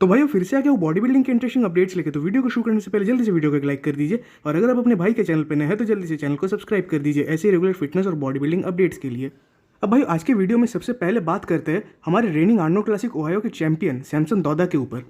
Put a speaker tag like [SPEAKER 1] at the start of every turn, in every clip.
[SPEAKER 1] तो भाई फिर से आ गया वो बॉडी बिल्डिंग के इंटरेस्टिंग अपडेट्स लेके। तो वीडियो को शुरू करने से पहले जल्दी से वीडियो को एक लाइक कर दीजिए, और अगर आप अपने भाई के चैनल पर नए हैं तो जल्दी से चैनल को सब्सक्राइब कर दीजिए ऐसे रेगुलर फिटनेस और बॉडी बिल्डिंग अपडेट्स के लिए। अब भाई आज के वीडियो में सबसे पहले बात करते हैं हमारे रेनिंग आर्नोल्ड क्लासिक ओहायो के चैंपियन सैमसन दौदा के ऊपर।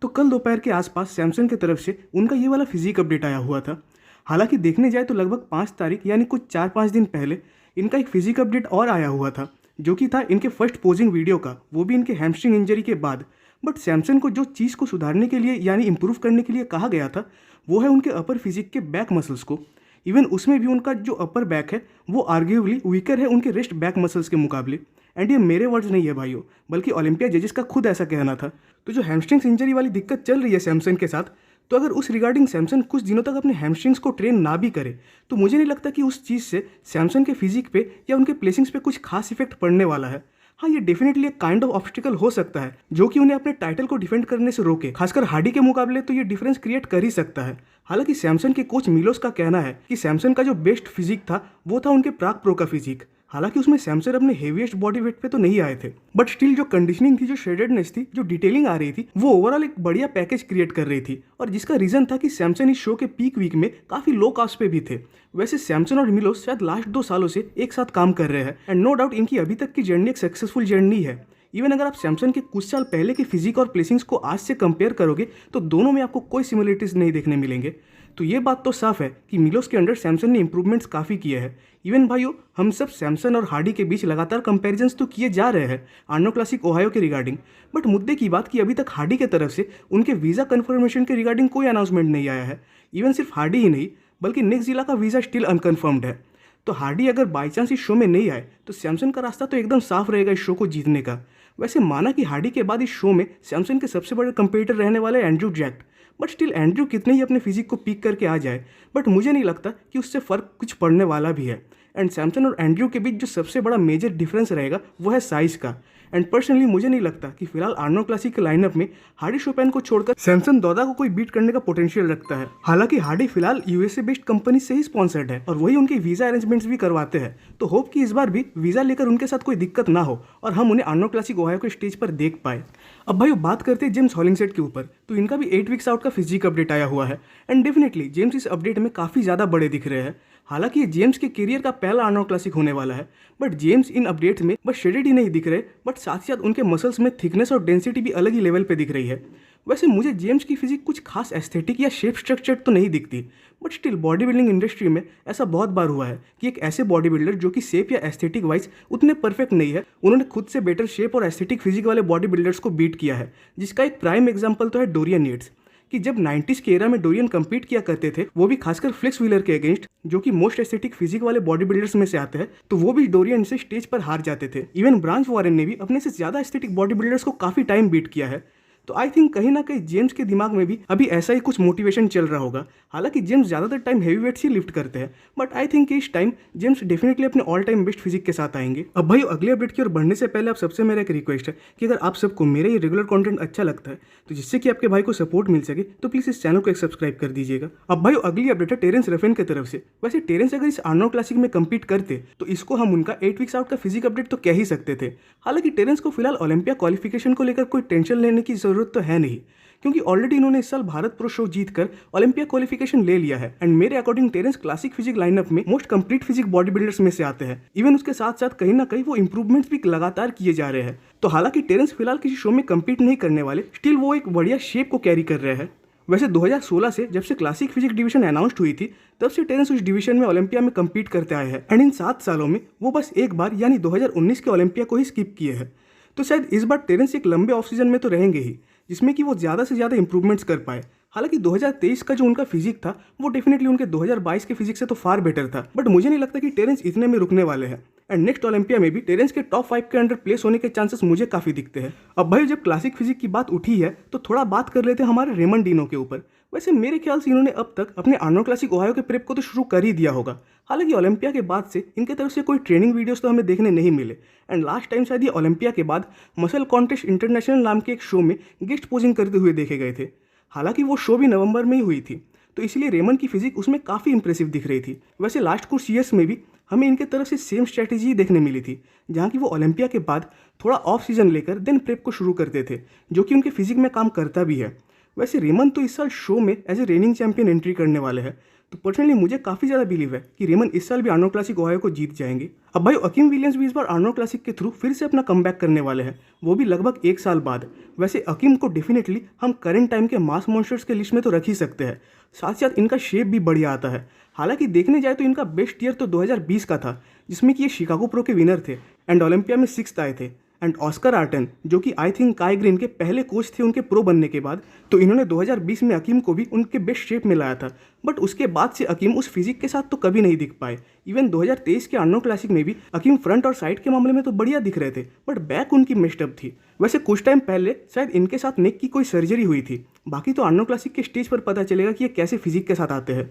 [SPEAKER 1] तो कल दोपहर के आसपास सैमसन की तरफ से उनका ये वाला फिजिक अपडेट आया हुआ था। हालांकि देखने जाए तो लगभग 5 तारीख यानी कुछ 4-5 दिन पहले इनका एक फिजिक अपडेट और आया हुआ था, जो कि था इनके फर्स्ट पोजिंग वीडियो का, वो भी इनके हैमस्ट्रिंग इंजरी के बाद। बट सैमसन को जो चीज़ को सुधारने के लिए यानी इंप्रूव करने के लिए कहा गया था वो है उनके अपर फिजिक के बैक मसल्स को। इवन उसमें भी उनका जो अपर बैक है वो आर्ग्यूबली वीकर है उनके रेस्ट बैक मसल्स के मुकाबले। एंड ये मेरे वर्ड्स नहीं है भाइयों, बल्कि ओलंपिया जजेस का खुद ऐसा कहना था। तो जो हैमस्ट्रिंग्स इंजरी वाली दिक्कत चल रही है सैमसन के साथ, तो अगर उस रिगार्डिंग सैमसन कुछ दिनों तक अपने हैमस्ट्रिंग्स को ट्रेन ना भी करे तो मुझे नहीं लगता कि उस चीज़ से सैमसन के फिजिक पे या उनके प्लेसिंग्स पे कुछ खास इफेक्ट पड़ने वाला है। हाँ, ये डेफिनेटली एक काइंड ऑफ ऑब्स्टिकल हो सकता है जो कि उन्हें अपने टाइटल को डिफेंड करने से रोके, खासकर हार्डी के मुकाबले तो ये डिफरेंस क्रिएट कर ही सकता है। हालांकि सैमसन के कोच मिलोस का कहना है कि सैमसन का जो बेस्ट फिजिक था वो था उनके प्राग प्रो का फिजिक। हालांकि उसमें सैमसन अपने हेवीएस्ट बॉडी वेट पे तो नहीं आए थे, बट स्टिल जो कंडीशनिंग थी, जो श्रेडेडनेस थी, जो डिटेलिंग आ रही थी, वो ओवरऑल एक बढ़िया पैकेज क्रिएट कर रही थी। और जिसका रीजन था कि सैमसन इस शो के पीक वीक में काफी लो कास्ट पे भी थे। वैसे सैमसन और मिलोस शायद लास्ट 2 सालों से एक साथ काम कर रहे हैं, एंड नो डाउट इनकी अभी तक की जर्नी एक सक्सेसफुल जर्नी है। इवन अगर आप सैमसन के कुछ साल पहले के फिजिक और प्लेसिंग्स को आज से कंपेयर करोगे तो दोनों में आपको कोई सिमिलरिटीज नहीं देखने मिलेंगे। तो ये बात तो साफ है कि मिलोस के अंडर सैमसन ने इंप्रूवमेंट्स काफ़ी किए हैं। इवन भाइयों, हम सब सैमसन और हार्डी के बीच लगातार कंपैरिजंस तो किए जा रहे हैं आर्नोल्ड क्लासिक ओहायो के रिगार्डिंग, बट मुद्दे की बात कि अभी तक हार्डी के तरफ से उनके वीज़ा कन्फर्मेशन के रिगार्डिंग कोई अनाउंसमेंट नहीं आया है। इवन सिर्फ हार्डी ही नहीं बल्कि नेक्स्ट जिला का वीज़ा स्टिल अनकन्फर्म्ड है। तो हार्डी अगर बाई चांस इस शो में नहीं आए तो सैमसन का रास्ता तो एकदम साफ रहेगा इस शो को जीतने का। वैसे माना कि हार्डी के बाद इस शो में सैमसन के सबसे बड़े कंपीटर रहने वाले Andrew jacked, but still Andrew कितने ही अपने फिजिक को पीक करके आ जाए, बट मुझे नहीं लगता कि उससे फ़र्क कुछ पड़ने वाला भी है। एंड सैमसन और एंड्रयू के बीच जो सबसे बड़ा मेजर डिफरेंस रहेगा वो है साइज़ का। एंड पर्सनली मुझे नहीं लगता कि फिलहाल आर्नोल्ड क्लासिक के लाइनअप में हार्डी शोपैन को छोड़कर सैमसन दौदा को कोई बीट करने का पोटेंशियल रखता है। हालांकि हार्डी फिलहाल यूएसए बेस्ड कंपनी से ही स्पॉन्सर्ड है और वही उनके वीज़ा अरेंजमेंट्स भी करवाते हैं। तो होप कि इस बार भी वीज़ा लेकर उनके साथ कोई दिक्कत ना हो और हम उन्हें आर्नोल्ड क्लासिक ओहायो के स्टेज पर देख पाए। अब भाई बात करते हैं जेम्स हॉलिंगसेट के ऊपर। तो इनका भी 8 वीक्स आउट का फिजिक अपडेट आया हुआ है, एंड डेफिनेटली जेम्स इस अपडेट में काफ़ी ज़्यादा बड़े दिख रहे हैं। हालांकि ये जेम्स के करियर का पहला आर्नोल्ड क्लासिक होने वाला है, बट जेम्स इन अपडेट्स में बस शेडेड ही नहीं दिख रहे, बट साथ ही साथ उनके मसल्स में थिकनेस और डेंसिटी भी अलग ही लेवल पे दिख रही है। वैसे मुझे जेम्स की फिजिक कुछ खास एस्थेटिक या शेप स्ट्रक्चर तो नहीं दिखती, but still body building industry में ऐसा बहुत बार हुआ है कि एक ऐसे बॉडी बिल्डर जो कि शेप या एस्थेटिक वाइज उतने परफेक्ट नहीं है, उन्होंने खुद से बेटर शेप और एस्थेटिक फिजिक वाले बॉडी बिल्डर्स को बीट किया है। जिसका एक प्राइम एग्जाम्पल तो है डोरियन येट्स, कि जब 90s के एरा में डोरियन कम्पीट किया करते थे, वो भी खासकर फ्लेक्स व्हीलर के अगेंस्ट, जो कि मोस्ट एस्थेटिक फिजिक वाले बॉडी बिल्डर्स में से आते हैं, तो वो भी डोरियन से स्टेज पर हार जाते थे। इवन ब्रांच वॉरेन ने भी अपने से ज्यादा एस्थेटिक बॉडी बिल्डर्स को काफी टाइम बीट किया है। तो आई थिंक कहीं ना कहीं जेम्स के दिमाग में भी अभी ऐसा ही कुछ मोटिवेशन चल रहा होगा। हालांकि जेम्स ज़्यादातर टाइम हैवी वेट्स ही लिफ्ट करते हैं, बट आई थिंक इस टाइम जेम्स डेफिनेटली अपने ऑल टाइम बेस्ट फिजिक के साथ आएंगे। अब भाई अगले अपडेट की ओर बढ़ने से पहले आप सबसे मेरा एक रिक्वेस्ट है कि अगर आप सबको मेरा ये रेगुलर कंटेंट अच्छा लगता है तो जिससे कि आपके भाई को सपोर्ट मिल सके, तो प्लीज़ इस चैनल को एक सब्सक्राइब कर दीजिएगा। अब भाई अगली अपडेट है टेरेंस रेफेन की तरफ से। वैसे टेरेंस अगर इस आर्नोल्ड क्लासिक में कम्पीट करते तो इसको हम उनका 8 वीक्स आउट का फिजिक अपडेट तो कह ही सकते थे। हालांकि टेरेंस को फिलहाल ओलंपिया क्वालिफिकेशन को लेकर कोई टेंशन लेने की जरूरत तो है नहीं, क्योंकि ऑलरेडी इन्होंने इस साल भारत प्रो शो जीतकर ओलंपिया क्वालिफिकेशन ले लिया है। एंड मेरे according Terrence classic physique lineup में most complete physique body builders में से आते हैं। इवन उसके साथ साथ कहीं ना कहीं वो इंप्रूवमेंट्स भी लगातार किए जा रहे हैं। तो हालांकि टेरेंस फिलहाल किसी शो में कम्पीट नहीं करने वाले, स्टिल वो एक बढ़िया शेप को कैरी कर रहे हैं। वैसे 2016 से जब से क्लासिक फिजिक डिवीजन अनाउंस्ड हुई थी, तब से टेरेंस उस डिवीजन में ओलंपिया में कम्पीट करते आए हैं। एंड इन 7 सालों में वो बस एक बार यानी 2019 के ओलंपिया को ही स्किप किए हैं। तो शायद इस बार टेरेंस एक लंबे ऑफ सीजन में तो रहेंगे ही, जिसमें कि वो ज़्यादा से ज़्यादा इंप्रूवमेंट्स कर पाए। हालांकि 2023 का जो उनका फिजिक था वो डेफिनेटली उनके 2022 के फिजिक से तो फार बेटर था, बट मुझे नहीं लगता कि टेरेंस इतने में रुकने वाले हैं। एंड नेक्स्ट ओलंपिया में भी टेरेंस के टॉप 5 के अंडर प्लेस होने के चांसेस मुझे काफ़ी दिखते हैं। अब भाई जब क्लासिक फिजिक की बात उठी है तो थोड़ा बात कर लेते हैं हमारे रेमन डिनो के ऊपर। वैसे मेरे ख्याल से इन्होंने अब तक अपने आर्नोल्ड क्लासिक ओहायो के प्रेप को तो शुरू कर ही दिया होगा। हालांकि ओलंपिया के बाद से इनके तरफ से कोई ट्रेनिंग वीडियोस तो हमें देखने नहीं मिले। एंड लास्ट टाइम शायद ये ओलंपिया के बाद मसल कॉन्टेस्ट इंटरनेशनल नाम के एक शो में गेस्ट पोजिंग करते हुए देखे गए थे। हालांकि वो शो भी नवंबर में ही हुई थी, तो इसलिए रेमन की फिजिक उसमें काफ़ी इंप्रेसिव दिख रही थी। वैसे लास्ट कुछ ईयर्स में भी हमें इनके तरफ से सेम स्ट्रैटेजी देखने मिली थी, जहाँ की वो ओलंपिया के बाद थोड़ा ऑफ सीजन लेकर देन प्रेप को शुरू करते थे, जो कि उनके फिजिक में काम करता भी है। वैसे रेमन तो इस साल शो में as a reigning champion entry करने वाले हैं, तो पर्सनली मुझे काफ़ी ज़्यादा बिलीव है कि रेमन इस साल भी आर्नोल्ड क्लासिक ओहायो को जीत जाएंगे। अब भाई अकीम विलियम्स भी इस बार आर्नोल्ड क्लासिक के थ्रू फिर से अपना कमबैक करने वाले हैं, वो भी लगभग 1 साल बाद। वैसे अकीम को डेफिनेटली हम करंट टाइम के मास मॉन्स्टर्स के लिस्ट में तो रख ही सकते हैं, साथ साथ इनका शेप भी बढ़िया आता है। हालांकि देखने जाए तो इनका बेस्ट ईयर तो 2020 का था, जिसमें कि ये शिकागो प्रो के विनर थे एंड ओलंपिया में 6th आए थे। एंड ऑस्कर आर्टन, जो कि आई थिंक काई ग्रीन के पहले कोच थे उनके प्रो बनने के बाद, तो इन्होंने 2020 में अकीम को भी उनके बेस्ट शेप में लाया था। बट उसके बाद से अकीम उस फिजिक के साथ तो कभी नहीं दिख पाए। इवन 2023 के आर्नोल्ड क्लासिक में भी अकीम फ्रंट और साइड के मामले में तो बढ़िया दिख रहे थे, बट बैक उनकी मेस्टअप थी। वैसे कुछ टाइम पहले शायद इनके साथ नेक की कोई सर्जरी हुई थी। बाकी तो आर्नोल्ड क्लासिक के स्टेज पर पता चलेगा कि ये कैसे फिजिक के साथ आते हैं।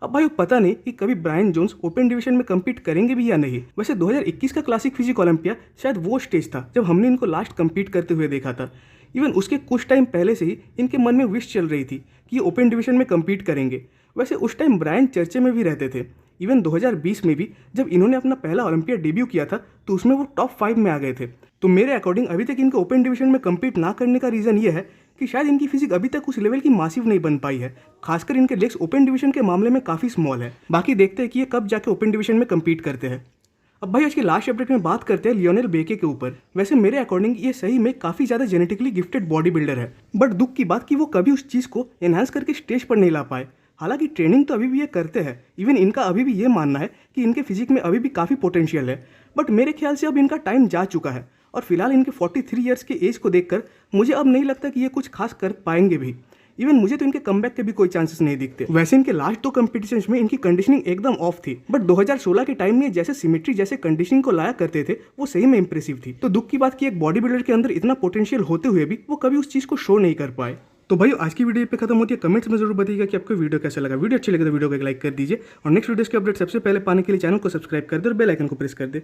[SPEAKER 1] अब भाई पता नहीं कि कभी ब्रायन जोन्स ओपन डिवीजन में कम्पीट करेंगे भी या नहीं। वैसे 2021 का क्लासिक फिजिक ओलंपिया शायद वो स्टेज था जब हमने इनको लास्ट कम्पीट करते हुए देखा था। इवन उसके कुछ टाइम पहले से ही इनके मन में विश चल रही थी कि ये ओपन डिवीजन में कम्पीट करेंगे। वैसे उस टाइम ब्रायन चर्चे में भी रहते थे। इवन 2020 में भी जब इन्होंने अपना पहला ओलंपिया डेब्यू किया था तो उसमें वो टॉप 5 में आ गए थे। तो मेरे अकॉर्डिंग अभी तक इनके ओपन डिवीजन में कम्पीट ना करने का रीज़न ये है कि शायद इनकी फिजिक अभी तक उस लेवल की मासिव नहीं बन पाई है। खासकर इनके लेग्स ओपन डिवीजन के मामले में काफ़ी स्मॉल है। बाकी देखते हैं कि ये कब जाके ओपन डिवीजन में कम्पीट करते हैं। अब भाई आज की लास्ट अपडेट में बात करते हैं लियोनेल बेके के ऊपर। वैसे मेरे अकॉर्डिंग ये सही में काफ़ी ज़्यादा जेनेटिकली गिफ्टेड बॉडी बिल्डर है, बट दुख की बात कि वो कभी उस चीज़ को एनहांस करके स्टेज पर नहीं ला पाए। हालांकि ट्रेनिंग तो अभी भी ये करते हैं। इवन इनका अभी भी ये मानना है कि इनके फिजिक में अभी भी काफ़ी पोटेंशियल है, बट मेरे ख्याल से अब इनका टाइम जा चुका है और फिलहाल इनके 43 ईयर्स के एज को देखकर मुझे अब नहीं लगता कि ये कुछ खास कर पाएंगे भी। इवन मुझे तो इनके कमबैक के भी कोई चांसेस नहीं दिखते। वैसे इनके लास्ट 2 कॉम्पिटिशन्स में इनकी कंडीशनिंग एकदम ऑफ थी, बट 2016 के टाइम में जैसे सिमेट्री जैसे कंडीशनिंग को लाया करते थे वो सही में इंप्रेसिव थी। तो दुख की बात कि एक बॉडी बिल्डर के अंदर इतना पोटेंशियल होते हुए भी वो कभी उस चीज़ को शो नहीं कर पाए। तो भाई आज की वीडियो पे खत्म होती है। कमेंट्स में जरूर बताइएगा कि आपको वीडियो कैसा लगा। वीडियो अच्छी लगे तो वीडियो को एक लाइक कर दीजिए और नेक्स्ट वीडियोस के अपडेट सबसे पहले पाने के लिए चैनल को सब्सक्राइब कर दे और बेल आइकन को प्रेस कर दे।